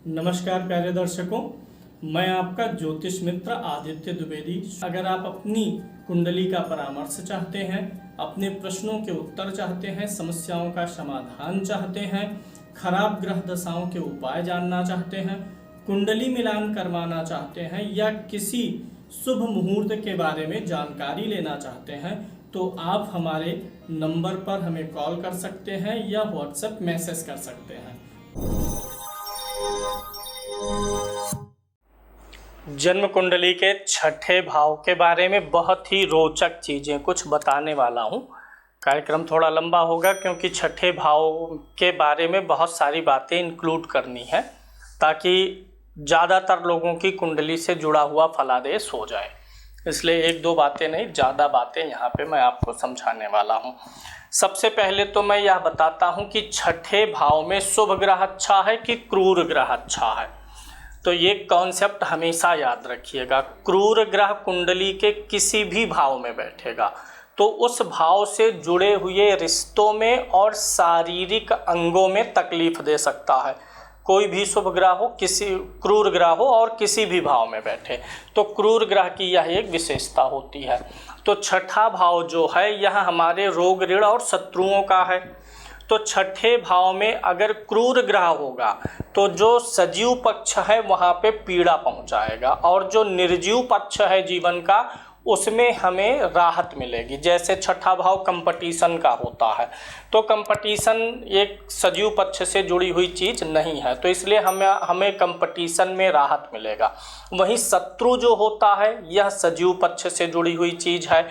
नमस्कार प्यारे दर्शकों, मैं आपका ज्योतिष मित्र आदित्य द्विवेदी। अगर आप अपनी कुंडली का परामर्श चाहते हैं, अपने प्रश्नों के उत्तर चाहते हैं, समस्याओं का समाधान चाहते हैं, खराब ग्रह दशाओं के उपाय जानना चाहते हैं, कुंडली मिलान करवाना चाहते हैं या किसी शुभ मुहूर्त के बारे में जानकारी लेना चाहते हैं, तो आप हमारे नंबर पर हमें कॉल कर सकते हैं या व्हाट्सएप मैसेज कर सकते हैं। जन्म कुंडली के छठे भाव के बारे में बहुत ही रोचक चीज़ें कुछ बताने वाला हूँ। कार्यक्रम थोड़ा लंबा होगा क्योंकि छठे भाव के बारे में बहुत सारी बातें इंक्लूड करनी है ताकि ज़्यादातर लोगों की कुंडली से जुड़ा हुआ फलादेश हो जाए। इसलिए एक दो बातें नहीं, ज़्यादा बातें यहाँ पे मैं आपको समझाने वाला हूँ। सबसे पहले तो मैं यह बताता हूँ कि छठे भाव में शुभ ग्रह अच्छा है कि क्रूर ग्रह अच्छा है। तो ये कॉन्सेप्ट हमेशा याद रखिएगा। क्रूर ग्रह कुंडली के किसी भी भाव में बैठेगा तो उस भाव से जुड़े हुए रिश्तों में और शारीरिक अंगों में तकलीफ दे सकता है। कोई भी शुभ ग्रह हो, किसी क्रूर ग्रह हो और किसी भी भाव में बैठे तो क्रूर ग्रह की यह एक विशेषता होती है। तो छठा भाव जो है यह हमारे रोग ऋण और शत्रुओं का है। तो छठे भाव में अगर क्रूर ग्रह होगा तो जो सजीव पक्ष है वहाँ पे पीड़ा पहुँचाएगा और जो निर्जीव पक्ष है जीवन का उसमें हमें राहत मिलेगी। जैसे छठा भाव कंपटीशन का होता है तो कंपटीशन एक सजीव पक्ष से जुड़ी हुई चीज़ नहीं है, तो इसलिए हमें कंपटीशन में राहत मिलेगा। वहीं शत्रु जो होता है यह सजीव पक्ष से जुड़ी हुई चीज़ है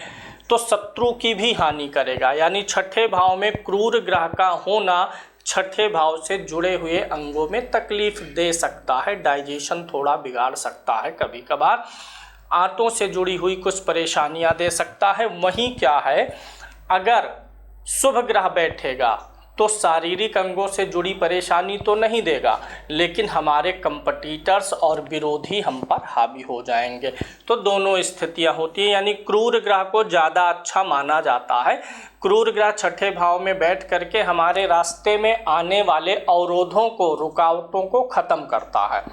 तो शत्रु की भी हानि करेगा। यानी छठे भाव में क्रूर ग्रह का होना छठे भाव से जुड़े हुए अंगों में तकलीफ दे सकता है, डाइजेशन थोड़ा बिगाड़ सकता है, कभी कभार आंतों से जुड़ी हुई कुछ परेशानियां दे सकता है। वहीं क्या है, अगर शुभ ग्रह बैठेगा तो शारीरिक अंगों से जुड़ी परेशानी तो नहीं देगा, लेकिन हमारे कंपटीटर्स और विरोधी हम पर हावी हो जाएंगे। तो दोनों स्थितियां होती हैं। यानी क्रूर ग्रह को ज़्यादा अच्छा माना जाता है। क्रूर ग्रह छठे भाव में बैठ करके हमारे रास्ते में आने वाले अवरोधों को, रुकावटों को ख़त्म करता है।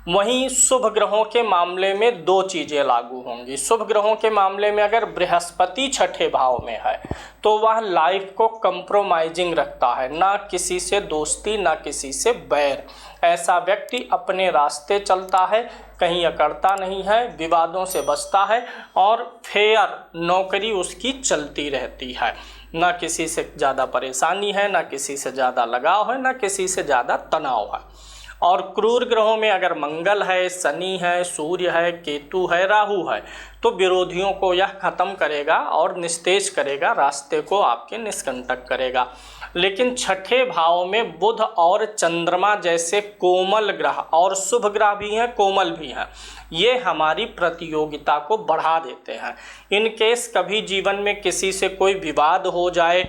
वहीं शुभ ग्रहों के मामले में दो चीज़ें लागू होंगी। शुभ ग्रहों के मामले में अगर बृहस्पति छठे भाव में है तो वह लाइफ को कंप्रोमाइजिंग रखता है, ना किसी से दोस्ती ना किसी से बैर। ऐसा व्यक्ति अपने रास्ते चलता है, कहीं अकड़ता नहीं है, विवादों से बचता है और फेयर नौकरी उसकी चलती रहती है। ना किसी से ज़्यादा परेशानी है, ना किसी से ज़्यादा लगाव है, ना किसी से ज़्यादा तनाव है। और क्रूर ग्रहों में अगर मंगल है, शनि है, सूर्य है, केतु है, राहु है तो विरोधियों को यह खत्म करेगा और निस्तेज करेगा, रास्ते को आपके निष्कंटक करेगा। लेकिन छठे भाव में बुध और चंद्रमा जैसे कोमल ग्रह, और शुभ ग्रह भी हैं, कोमल भी हैं, ये हमारी प्रतियोगिता को बढ़ा देते हैं। इन केस कभी जीवन में किसी से कोई विवाद हो जाए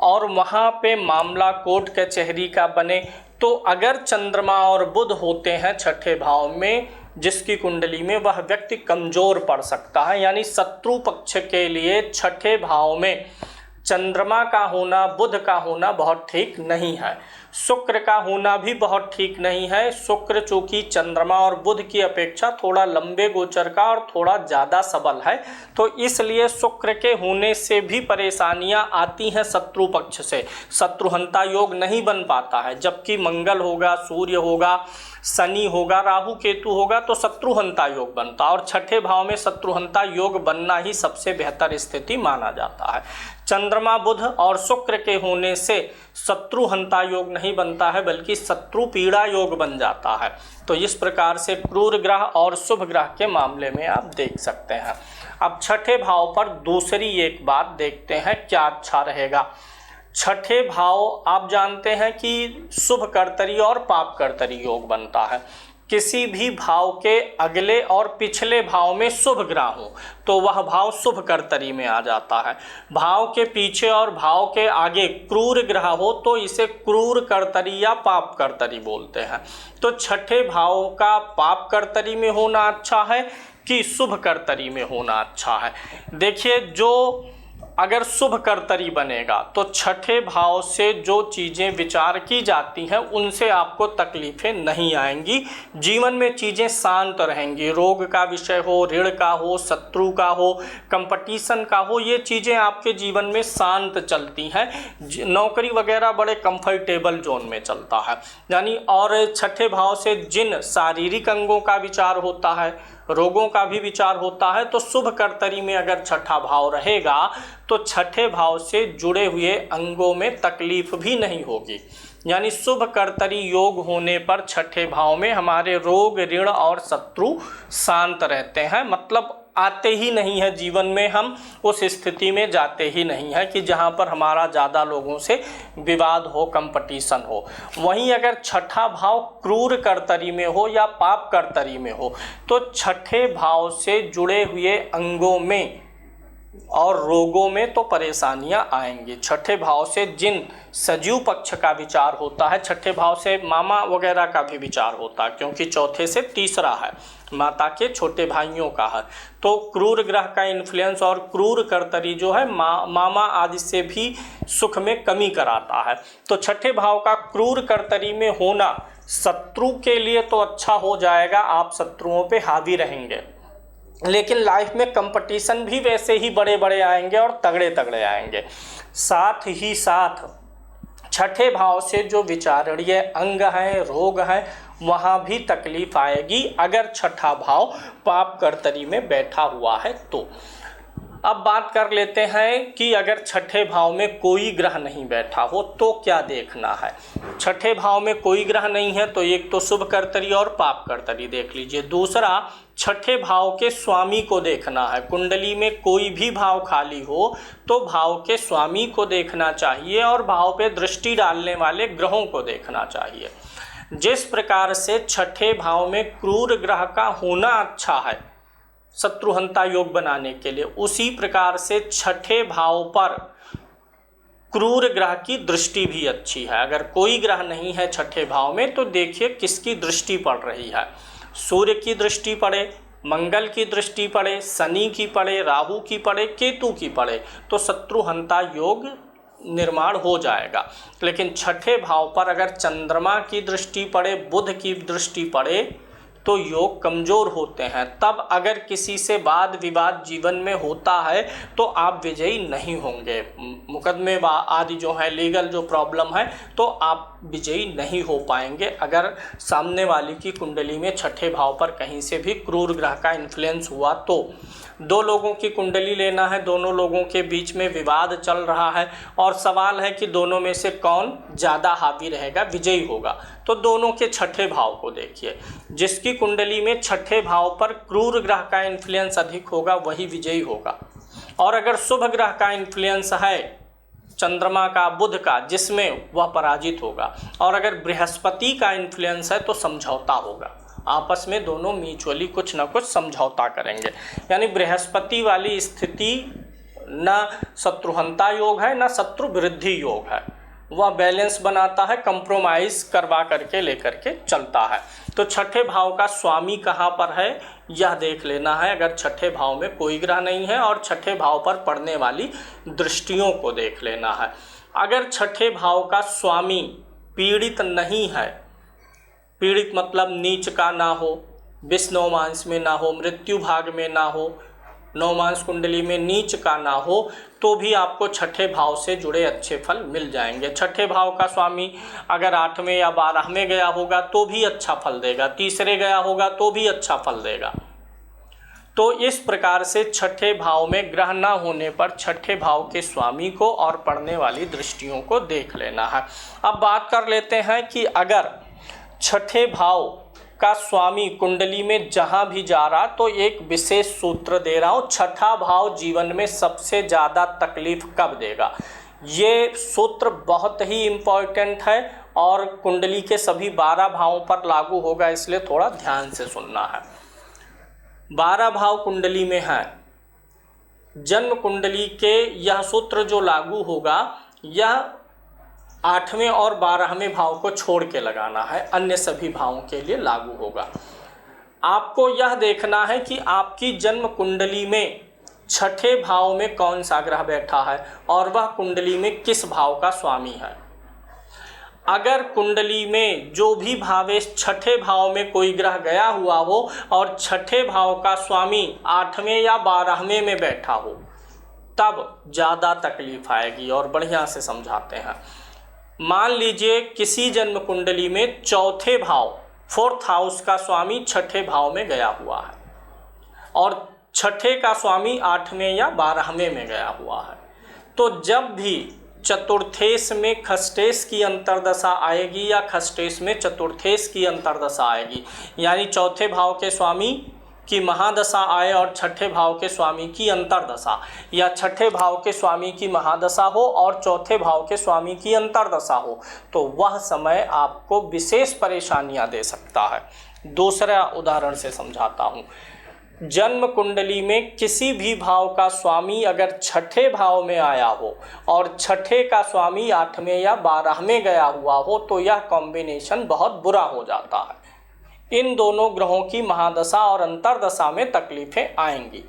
और वहाँ पे मामला कोर्ट कचहरी का बने तो अगर चंद्रमा और बुध होते हैं छठे भाव में जिसकी कुंडली में, वह व्यक्ति कमज़ोर पड़ सकता है। यानी शत्रु पक्ष के लिए छठे भाव में चंद्रमा का होना, बुध का होना बहुत ठीक नहीं है। शुक्र का होना भी बहुत ठीक नहीं है। शुक्र चूँकि चंद्रमा और बुध की अपेक्षा थोड़ा लंबे गोचर का और थोड़ा ज़्यादा सबल है तो इसलिए शुक्र के होने से भी परेशानियां आती हैं शत्रु पक्ष से। शत्रुहंता योग नहीं बन पाता है। जबकि मंगल होगा, सूर्य होगा, शनि होगा, राहु केतु होगा तो शत्रुहंता योग बनता है और छठे भाव में शत्रुहंता योग बनना ही सबसे बेहतर स्थिति माना जाता है। चंद्रमा, बुध और शुक्र के होने से शत्रुहंता योग नहीं बनता है बल्कि शत्रु पीड़ा योग बन जाता है। तो इस प्रकार से क्रूर ग्रह और शुभ ग्रह के मामले में आप देख सकते हैं। अब छठे भाव पर दूसरी एक बात देखते हैं क्या अच्छा रहेगा। छठे भाव आप जानते हैं कि शुभ कर्तरी और पाप कर्तरी योग बनता है। किसी भी भाव के अगले और पिछले भाव में शुभ ग्रह हो तो वह भाव शुभ कर्तरी में आ जाता है। भाव के पीछे और भाव के आगे क्रूर ग्रह हो तो इसे क्रूर कर्तरी या पाप कर्तरी बोलते हैं। तो छठे भाव का पाप कर्तरी में होना अच्छा है कि शुभ कर्तरी में होना अच्छा है। देखिए, जो अगर शुभ कर्तरी बनेगा तो छठे भाव से जो चीज़ें विचार की जाती हैं उनसे आपको तकलीफ़ें नहीं आएंगी। जीवन में चीज़ें शांत रहेंगी। रोग का विषय हो, ऋण का हो, शत्रु का हो, कंपटीशन का हो, ये चीज़ें आपके जीवन में शांत चलती हैं। नौकरी वगैरह बड़े कंफर्टेबल जोन में चलता है यानी। और छठे भाव से जिन शारीरिक अंगों का विचार होता है, रोगों का भी विचार होता है, तो शुभ कर्तरी में अगर छठा भाव रहेगा तो छठे भाव से जुड़े हुए अंगों में तकलीफ भी नहीं होगी। यानी शुभ कर्तरी योग होने पर छठे भाव में हमारे रोग, ऋण और शत्रु शांत रहते हैं। मतलब आते ही नहीं है जीवन में, हम उस स्थिति में जाते ही नहीं है कि जहाँ पर हमारा ज़्यादा लोगों से विवाद हो, कंपटीशन हो। वहीं अगर छठा भाव क्रूर कर्तरी में हो या पाप कर्तरी में हो तो छठे भाव से जुड़े हुए अंगों में और रोगों में तो परेशानियां आएंगी। छठे भाव से जिन सजीव पक्ष का विचार होता है, छठे भाव से मामा वगैरह का भी विचार होता है, क्योंकि चौथे से तीसरा है, माता के छोटे भाइयों का है। तो क्रूर ग्रह का इन्फ्लुएंस और क्रूर कर्तरी जो है मामा आदि से भी सुख में कमी कराता है। तो छठे भाव का क्रूर कर्तरी में होना शत्रु के लिए तो अच्छा हो जाएगा, आप शत्रुओं पे हावी रहेंगे, लेकिन लाइफ में कंपटीशन भी वैसे ही बड़े बड़े आएंगे और तगड़े तगड़े आएंगे। साथ ही साथ छठे भाव से जो विचारणीय अंग हैं, रोग हैं, वहाँ भी तकलीफ आएगी अगर छठा भाव पाप कर्तरी में बैठा हुआ है तो। अब बात कर लेते हैं कि अगर छठे भाव में कोई ग्रह नहीं बैठा हो तो क्या देखना है। छठे भाव में कोई ग्रह नहीं है तो एक तो शुभ कर्तरी और पाप कर्तरी देख लीजिए। दूसरा, छठे भाव के स्वामी को देखना है। कुंडली में कोई भी भाव खाली हो तो भाव के स्वामी को देखना चाहिए और भाव पे दृष्टि डालने वाले ग्रहों को देखना चाहिए। जिस प्रकार से छठे भाव में क्रूर ग्रह का होना अच्छा है शत्रुहंता योग बनाने के लिए, उसी प्रकार से छठे भाव पर क्रूर ग्रह की दृष्टि भी अच्छी है। अगर कोई ग्रह नहीं है छठे भाव में तो देखिए किसकी दृष्टि पड़ रही है। सूर्य की दृष्टि पड़े, मंगल की दृष्टि पड़े, शनि की पड़े, राहु की पड़े, केतु की पड़े तो शत्रुहंता योग निर्माण हो जाएगा। लेकिन छठे भाव पर अगर चंद्रमा की दृष्टि पड़े, बुध की दृष्टि पड़े तो योग कमज़ोर होते हैं। तब अगर किसी से वाद विवाद जीवन में होता है तो आप विजयी नहीं होंगे। मुकदमे आदि जो है, लीगल जो प्रॉब्लम है, तो आप विजयी नहीं हो पाएंगे अगर सामने वाली की कुंडली में छठे भाव पर कहीं से भी क्रूर ग्रह का इन्फ्लुएंस हुआ तो। दो लोगों की कुंडली लेना है, दोनों लोगों के बीच में विवाद चल रहा है और सवाल है कि दोनों में से कौन ज़्यादा हावी रहेगा, विजयी होगा, तो दोनों के छठे भाव को देखिए। जिसकी कुंडली में छठे भाव पर क्रूर ग्रह का इन्फ्लुएंस अधिक होगा वही विजयी होगा। और अगर शुभ ग्रह का इन्फ्लुएंस है चंद्रमा का, बुध का, जिसमें वह पराजित होगा। और अगर बृहस्पति का इन्फ्लुएंस है तो समझौता होगा, आपस में दोनों म्यूचुअली कुछ ना कुछ समझौता करेंगे। यानी बृहस्पति वाली स्थिति न शत्रुहंता योग है न शत्रु वृद्धि योग है, वह बैलेंस बनाता है, कंप्रोमाइज करवा करके लेकर के चलता है। तो छठे भाव का स्वामी कहाँ पर है यह देख लेना है अगर छठे भाव में कोई ग्रह नहीं है, और छठे भाव पर पड़ने वाली दृष्टियों को देख लेना है। अगर छठे भाव का स्वामी पीड़ित नहीं है, पीड़ित मतलब नीच का ना हो, विष नवमांस में ना हो, मृत्यु भाग में ना हो, नवमांस कुंडली में नीच का ना हो, तो भी आपको छठे भाव से जुड़े अच्छे फल मिल जाएंगे। छठे भाव का स्वामी अगर 8वें या 12वें गया होगा तो भी अच्छा फल देगा, तीसरे गया होगा तो भी अच्छा फल देगा। तो इस प्रकार से छठे भाव में ग्रह न होने पर छठे भाव के स्वामी को और पड़ने वाली दृष्टियों को देख लेना है। अब बात कर लेते हैं कि अगर छठे भाव का स्वामी कुंडली में जहां भी जा रहा, तो एक विशेष सूत्र दे रहा हूं, छठा भाव जीवन में सबसे ज़्यादा तकलीफ कब देगा। ये सूत्र बहुत ही इम्पॉर्टेंट है और कुंडली के सभी 12 भावों पर लागू होगा, इसलिए थोड़ा ध्यान से सुनना है। 12 भाव कुंडली में है, जन्म कुंडली के यह सूत्र जो लागू होगा यह 8वें और 12वें भाव को छोड़ के लगाना है, अन्य सभी भावों के लिए लागू होगा। आपको यह देखना है कि आपकी जन्म कुंडली में छठे भाव में कौन सा ग्रह बैठा है और वह कुंडली में किस भाव का स्वामी है। अगर कुंडली में जो भी भावेश छठे भाव में कोई ग्रह गया हुआ हो और छठे भाव का स्वामी 8वें या 12वें में बैठा हो तब ज़्यादा तकलीफ आएगी। और बढ़िया से समझाते हैं। मान लीजिए किसी जन्म कुंडली में चौथे भाव 4th हाउस का स्वामी छठे भाव में गया हुआ है और छठे का स्वामी 8वें या 12वें में गया हुआ है, तो जब भी चतुर्थेश में खष्टेश की अंतर्दशा आएगी या खष्टेश में चतुर्थेश की अंतर्दशा आएगी, यानी चौथे भाव के स्वामी की महादशा आए और छठे भाव के स्वामी की अंतर्दशा, या छठे भाव के स्वामी की महादशा हो और चौथे भाव के स्वामी की अंतर्दशा हो, तो वह समय आपको विशेष परेशानियां दे सकता है। दूसरा उदाहरण से समझाता हूँ। जन्म कुंडली में किसी भी भाव का स्वामी अगर छठे भाव में आया हो और छठे का स्वामी 8वें या 12वें गया हुआ हो तो यह कॉम्बिनेशन बहुत बुरा हो जाता है। इन दोनों ग्रहों की महादशा और अंतर्दशा में तकलीफें आएंगी।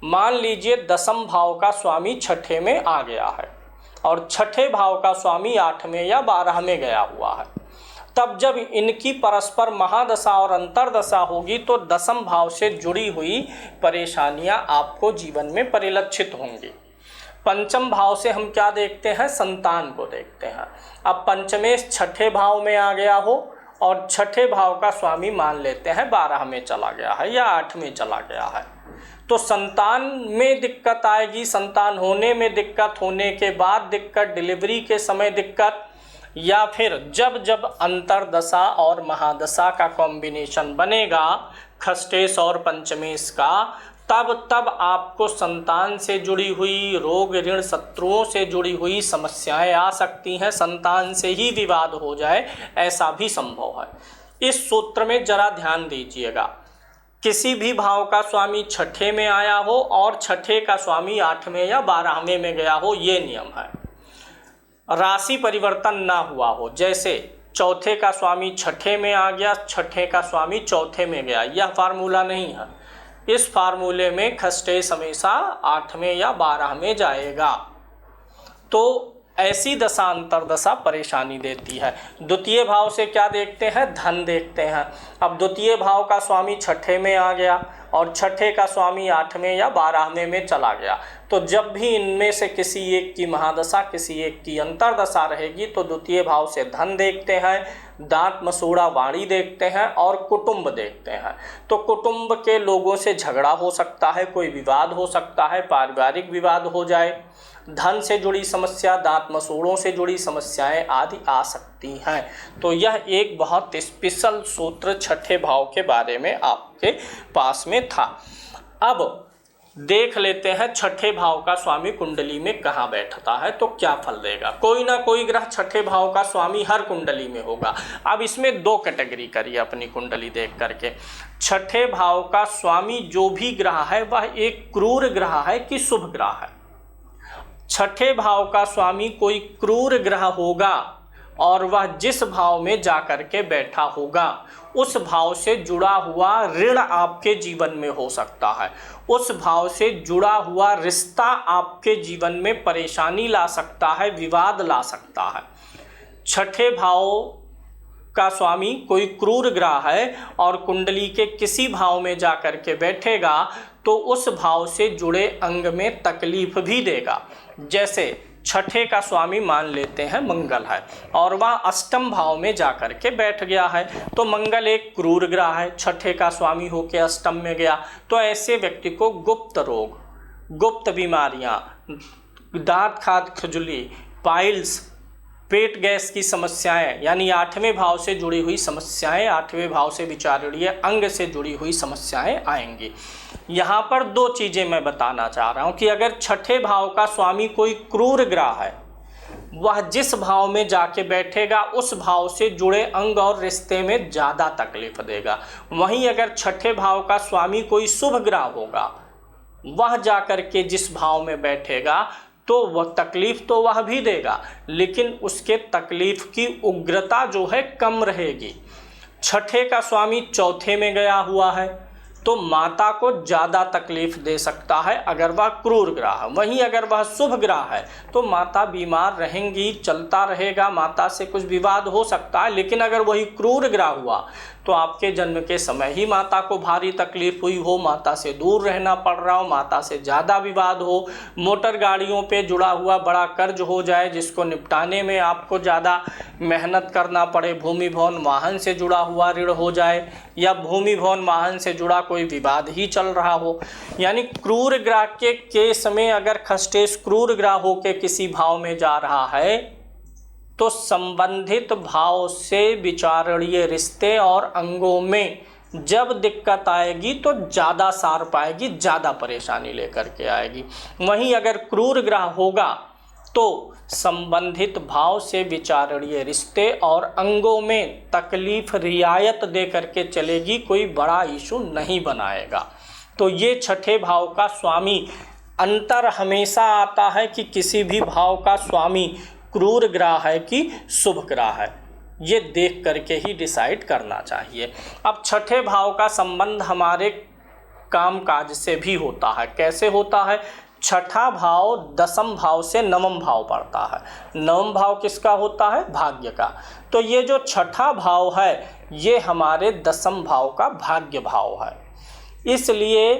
मान लीजिए 10th भाव का स्वामी छठे में आ गया है और छठे भाव का स्वामी 8वें या 12वें गया हुआ है, तब जब इनकी परस्पर महादशा और अंतर्दशा होगी तो 10th भाव से जुड़ी हुई परेशानियां आपको जीवन में परिलक्षित होंगी। 5th भाव से हम क्या देखते हैं, संतान को देखते हैं। अब पंचमेश छठे भाव में आ गया हो और छठे भाव का स्वामी मान लेते हैं 12वें चला गया है या 8वें चला गया है, तो संतान में दिक्कत आएगी। संतान होने में दिक्कत, होने के बाद दिक्कत, डिलीवरी के समय दिक्कत, या फिर जब जब अंतर्दशा और महादशा का कॉम्बिनेशन बनेगा खष्टेश और पंचमेश का, तब आपको संतान से जुड़ी हुई रोग ऋण शत्रुओं से जुड़ी हुई समस्याएं आ सकती हैं। संतान से ही विवाद हो जाए ऐसा भी संभव है। इस सूत्र में जरा ध्यान दीजिएगा। किसी भी भाव का स्वामी छठे में आया हो और छठे का स्वामी 8वें या 12वें में गया हो, ये नियम है। राशि परिवर्तन ना हुआ हो, जैसे चौथे का स्वामी छठे में आ गया, छठे का स्वामी चौथे में गया, यह फार्मूला नहीं है। इस फार्मूले में खष्टेश हमेशा 8वें या 12वें जाएगा, तो ऐसी दशा अंतर्दशा परेशानी देती है। द्वितीय भाव से क्या देखते हैं, धन देखते हैं। अब द्वितीय भाव का स्वामी छठे में आ गया और छठे का स्वामी 8वें या 12वें में चला गया, तो जब भी इनमें से किसी एक की महादशा किसी एक की अंतर्दशा रहेगी तो द्वितीय भाव से धन देखते हैं, दांत मसूड़ा वाणी देखते हैं और कुटुंब देखते हैं। तो कुटुंब के लोगों से झगड़ा हो सकता है, कोई विवाद हो सकता है, पारिवारिक विवाद हो जाए, धन से जुड़ी समस्या, दांत मसूड़ों से जुड़ी समस्याएं आदि आ सकती हैं। तो यह एक बहुत स्पेशल सूत्र छठे भाव के बारे में आपके पास में था। अब देख लेते हैं छठे भाव का स्वामी कुंडली में कहाँ बैठता है तो क्या फल देगा। कोई ना कोई ग्रह छठे भाव का स्वामी हर कुंडली में होगा। अब इसमें 2 कैटेगरी करिए अपनी कुंडली देख करके। छठे भाव का स्वामी जो भी ग्रह है वह एक क्रूर ग्रह है कि शुभ ग्रह है। छठे भाव का स्वामी कोई क्रूर ग्रह होगा और वह जिस भाव में जाकर के बैठा होगा उस भाव से जुड़ा हुआ ऋण आपके जीवन में हो सकता है, उस भाव से जुड़ा हुआ रिश्ता आपके जीवन में परेशानी ला सकता है, विवाद ला सकता है। छठे भाव का स्वामी कोई क्रूर ग्रह है और कुंडली के किसी भाव में जाकर के बैठेगा तो उस भाव से जुड़े अंग में तकलीफ भी देगा। जैसे छठे का स्वामी मान लेते हैं मंगल है और वह अष्टम भाव में जाकर के बैठ गया है, तो मंगल एक क्रूर ग्रह है, छठे का स्वामी होकर अष्टम में गया, तो ऐसे व्यक्ति को गुप्त रोग, गुप्त बीमारियां, दांत खाद खुजली, पाइल्स, पेट गैस की समस्याएं, यानी 8वें भाव से जुड़ी हुई समस्याएं, 8वें भाव से विचारणीय अंग से जुड़ी हुई समस्याएं आएंगी। यहाँ पर 2 चीज़ें मैं बताना चाह रहा हूँ कि अगर छठे भाव का स्वामी कोई क्रूर ग्रह है, वह जिस भाव में जाके बैठेगा उस भाव से जुड़े अंग और रिश्ते में ज़्यादा तकलीफ देगा। वहीं अगर छठे भाव का स्वामी कोई शुभ ग्रह होगा, वह जाकर के जिस भाव में बैठेगा तो वह तकलीफ तो वह भी देगा, लेकिन उसके तकलीफ की उग्रता जो है कम रहेगी। छठे का स्वामी चौथे में गया हुआ है तो माता को ज़्यादा तकलीफ दे सकता है अगर वह क्रूर ग्रह है। वहीं अगर वह शुभ ग्रह है तो माता बीमार रहेंगी, चलता रहेगा, माता से कुछ विवाद हो सकता है। लेकिन अगर वही क्रूर ग्रह हुआ तो आपके जन्म के समय ही माता को भारी तकलीफ हुई हो, माता से दूर रहना पड़ रहा हो, माता से ज़्यादा विवाद हो, मोटर गाड़ियों पे जुड़ा हुआ बड़ा कर्ज हो जाए जिसको निपटाने में आपको ज़्यादा मेहनत करना पड़े, भूमि भवन वाहन से जुड़ा हुआ ऋण हो जाए, या भूमि भवन वाहन से जुड़ा कोई विवाद ही चल रहा हो। यानी क्रूर ग्रह के केस में अगर खष्टेश क्रूर ग्रह हो के किसी भाव में जा रहा है तो संबंधित भाव से विचारणीय रिश्ते और अंगों में जब दिक्कत आएगी तो ज़्यादा सार पाएगी, ज़्यादा परेशानी लेकर के आएगी। वहीं अगर क्रूर ग्रह होगा तो संबंधित भाव से विचारणीय रिश्ते और अंगों में तकलीफ रियायत दे करके चलेगी, कोई बड़ा इशू नहीं बनाएगा। तो ये छठे भाव का स्वामी अंतर हमेशा आता है कि किसी भी भाव का स्वामी क्रूर ग्रह है कि शुभ ग्रह है, ये देख करके ही डिसाइड करना चाहिए। अब छठे भाव का संबंध हमारे काम काज से भी होता है। कैसे होता है? छठा भाव दसम भाव से नवम भाव पड़ता है। नवम भाव किसका होता है? भाग्य का। तो ये जो छठा भाव है ये हमारे दसम भाव का भाग्य भाव है। इसलिए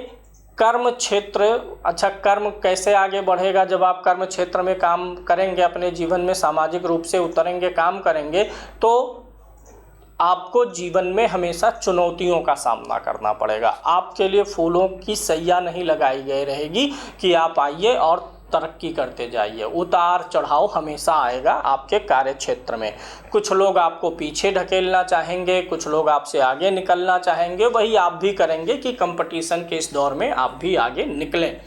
कर्म क्षेत्र, अच्छा कर्म कैसे आगे बढ़ेगा? जब आप कर्म क्षेत्र में काम करेंगे, अपने जीवन में सामाजिक रूप से उतरेंगे, काम करेंगे, तो आपको जीवन में हमेशा चुनौतियों का सामना करना पड़ेगा। आपके लिए फूलों की सैया नहीं लगाई गई रहेगी कि आप आइए और तरक्की करते जाइए। उतार चढ़ाव हमेशा आएगा आपके कार्य क्षेत्र में। कुछ लोग आपको पीछे ढकेलना चाहेंगे, कुछ लोग आपसे आगे निकलना चाहेंगे, वही आप भी करेंगे कि कंपटीशन के इस दौर में आप भी आगे निकलें।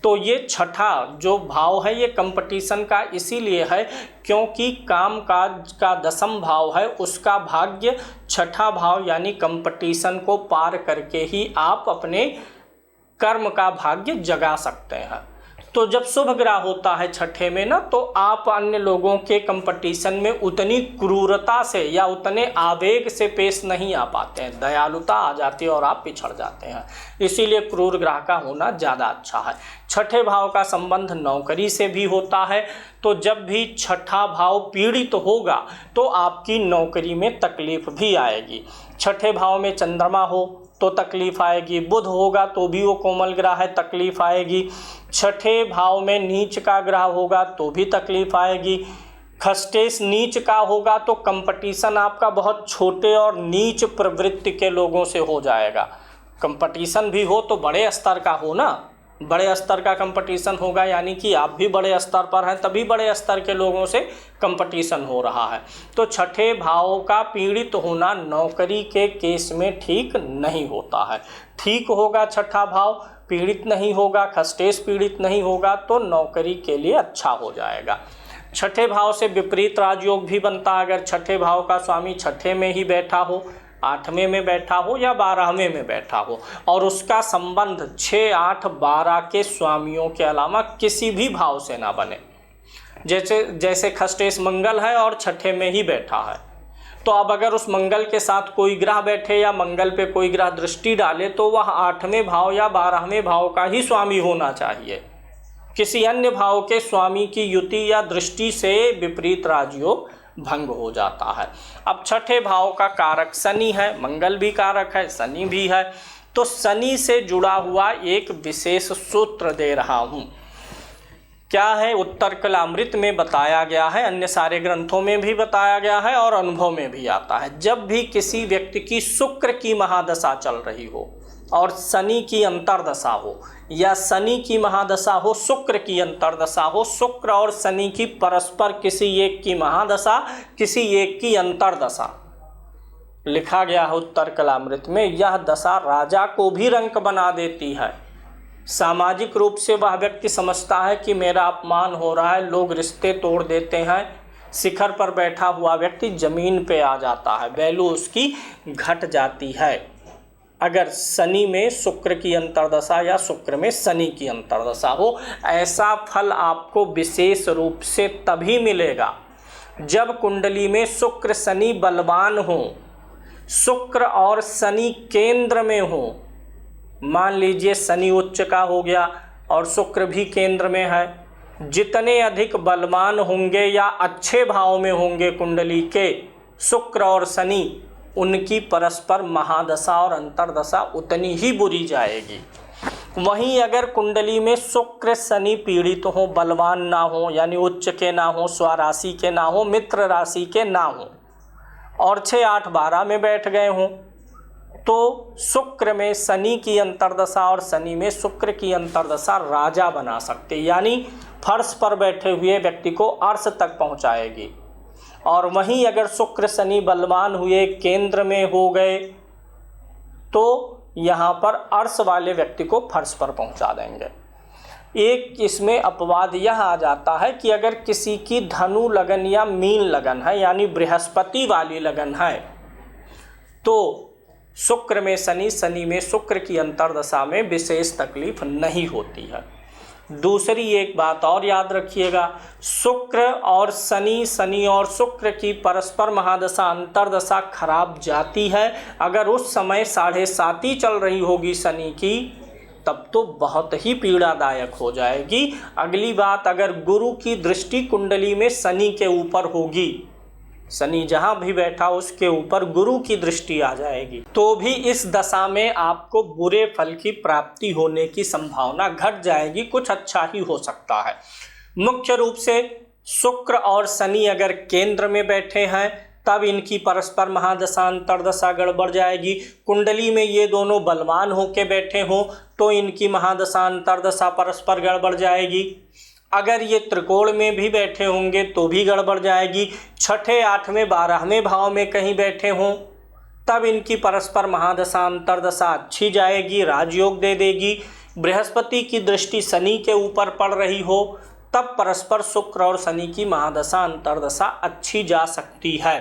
तो ये छठा जो भाव है ये कंपटीशन का इसीलिए है क्योंकि काम काज का दसम भाव है, उसका भाग्य छठा भाव यानी कंपटीशन को पार करके ही आप अपने कर्म का भाग्य जगा सकते हैं। तो जब शुभ ग्रह होता है छठे में ना, तो आप अन्य लोगों के कंपटीशन में उतनी क्रूरता से या उतने आवेग से पेश नहीं आ पाते हैं, दयालुता आ जाती है और आप पिछड़ जाते हैं। इसीलिए क्रूर ग्रह का होना ज़्यादा अच्छा है। छठे भाव का संबंध नौकरी से भी होता है। तो जब भी छठा भाव पीड़ित होगा तो आपकी नौकरी में तकलीफ भी आएगी। छठे भाव में चंद्रमा हो तो तकलीफ आएगी, बुध होगा तो भी वो कोमल ग्रह है, तकलीफ आएगी। छठे भाव में नीच का ग्रह होगा तो भी तकलीफ आएगी। खष्टेश नीच का होगा तो कंपटीशन आपका बहुत छोटे और नीच प्रवृत्ति के लोगों से हो जाएगा। कंपटीशन भी हो तो बड़े स्तर का हो ना, बड़े स्तर का कंपटीशन होगा, यानी कि आप भी बड़े स्तर पर हैं तभी बड़े स्तर के लोगों से कंपटीशन हो रहा है। तो छठे भाव का पीड़ित होना नौकरी के केस में ठीक नहीं होता है। ठीक होगा छठा भाव, पीड़ित नहीं होगा, खष्टेश पीड़ित नहीं होगा तो नौकरी के लिए अच्छा हो जाएगा। छठे भाव से विपरीत राजयोग भी बनता है। अगर छठे भाव का स्वामी छठे में ही बैठा हो, आठवें में बैठा हो या 12वें में बैठा हो और उसका संबंध 6, 8, 12 के स्वामियों के अलावा किसी भी भाव से ना बने, जैसे खष्टेश मंगल है और छठे में ही बैठा है, तो अब अगर उस मंगल के साथ कोई ग्रह बैठे या मंगल पे कोई ग्रह दृष्टि डाले तो वह 8वें भाव या 12वें भाव का ही स्वामी होना चाहिए। किसी अन्य भाव के स्वामी की युति या दृष्टि से विपरीत राजयोग भंग हो जाता है। अब छठे भाव का कारक शनि है, मंगल भी कारक है, शनि भी है। तो शनि से जुड़ा हुआ एक विशेष सूत्र दे रहा हूँ। क्या है? उत्तर कलामृत में बताया गया है, अन्य सारे ग्रंथों में भी बताया गया है और अनुभव में भी आता है। जब भी किसी व्यक्ति की शुक्र की महादशा चल रही हो और शनि की अंतर्दशा हो, या शनि की महादशा हो, शुक्र की अंतर्दशा हो, शुक्र और शनि की परस्पर किसी एक की महादशा, किसी एक की अंतर्दशा, लिखा गया है उत्तर कलामृत में, यह दशा राजा को भी रंक बना देती है। सामाजिक रूप से वह व्यक्ति समझता है कि मेरा अपमान हो रहा है, लोग रिश्ते तोड़ देते हैं। शिखर पर बैठा हुआ व्यक्ति जमीन पे आ जाता है, वैल्यू उसकी घट जाती है। अगर शनि में शुक्र की अंतर्दशा या शुक्र में शनि की अंतर्दशा हो, ऐसा फल आपको विशेष रूप से तभी मिलेगा जब कुंडली में शुक्र शनि बलवान हो, शुक्र और शनि केंद्र में हो, मान लीजिए शनि उच्च का हो गया और शुक्र भी केंद्र में है, जितने अधिक बलवान होंगे या अच्छे भाव में होंगे कुंडली के शुक्र और शनि, उनकी परस्पर महादशा और अंतर्दशा उतनी ही बुरी जाएगी। वहीं अगर कुंडली में शुक्र शनि पीड़ित हो, बलवान ना हो, यानी उच्च के ना हो, स्वराशि के ना हो, मित्र राशि के ना हो और 6, 8, 12 में बैठ गए हों, तो शुक्र में शनि की अंतर्दशा और शनि में शुक्र की अंतर्दशा राजा बना सकते, यानी फर्श पर बैठे हुए व्यक्ति को अर्श तक पहुंचाएगी। और वहीं अगर शुक्र शनि बलवान हुए, केंद्र में हो गए, तो यहाँ पर अर्श वाले व्यक्ति को फर्श पर पहुंचा देंगे। एक इसमें अपवाद यह आ जाता है कि अगर किसी की धनु लगन या मीन लगन है, यानी बृहस्पति वाली लगन है, तो शुक्र में शनि, शनि में शुक्र की अंतर्दशा में विशेष तकलीफ नहीं होती है। दूसरी एक बात और याद रखिएगा, शुक्र और शनि, शनि और शुक्र की परस्पर महादशा अंतर्दशा खराब जाती है। अगर उस समय 7.5 चल रही होगी शनि की, तब तो बहुत ही पीड़ादायक हो जाएगी। अगली बात, अगर गुरु की दृष्टि कुंडली में शनि के ऊपर होगी, शनि जहाँ भी बैठा उसके ऊपर गुरु की दृष्टि आ जाएगी, तो भी इस दशा में आपको बुरे फल की प्राप्ति होने की संभावना घट जाएगी, कुछ अच्छा ही हो सकता है। मुख्य रूप से शुक्र और शनि अगर केंद्र में बैठे हैं, तब इनकी परस्पर महादशा अंतर्दशा गड़बड़ जाएगी। कुंडली में ये दोनों बलवान होके बैठे हों, तो इनकी महादशा अंतर्दशा परस्पर गड़बड़ जाएगी। अगर ये त्रिकोण में भी बैठे होंगे तो भी गड़बड़ जाएगी। 6ठे, 8वें, 12वें भाव में कहीं बैठे हों, तब इनकी परस्पर महादशा अंतर्दशा अच्छी जाएगी, राजयोग दे देगी। बृहस्पति की दृष्टि शनि के ऊपर पड़ रही हो, तब परस्पर शुक्र और शनि की महादशा अंतर्दशा अच्छी जा सकती है।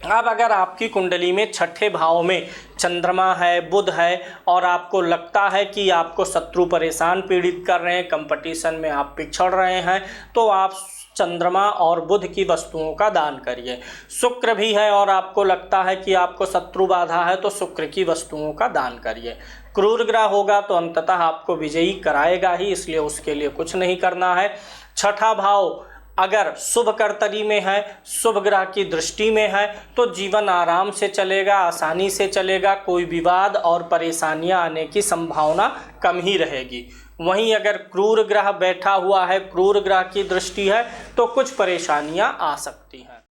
अब अगर आपकी कुंडली में 6ठे भाव में चंद्रमा है, बुध है, और आपको लगता है कि आपको शत्रु परेशान पीड़ित कर रहे हैं, कंपटीशन में आप पिछड़ रहे हैं, तो आप चंद्रमा और बुध की वस्तुओं का दान करिए। शुक्र भी है और आपको लगता है कि आपको शत्रु बाधा है, तो शुक्र की वस्तुओं का दान करिए। क्रूर ग्रह होगा तो अंततः आपको विजयी कराएगा ही, इसलिए उसके लिए कुछ नहीं करना है। 6ठा भाव अगर शुभ कर्तरी में है, शुभ ग्रह की दृष्टि में है, तो जीवन आराम से चलेगा, आसानी से चलेगा, कोई विवाद और परेशानियां आने की संभावना कम ही रहेगी। वहीं अगर क्रूर ग्रह बैठा हुआ है, क्रूर ग्रह की दृष्टि है, तो कुछ परेशानियां आ सकती हैं।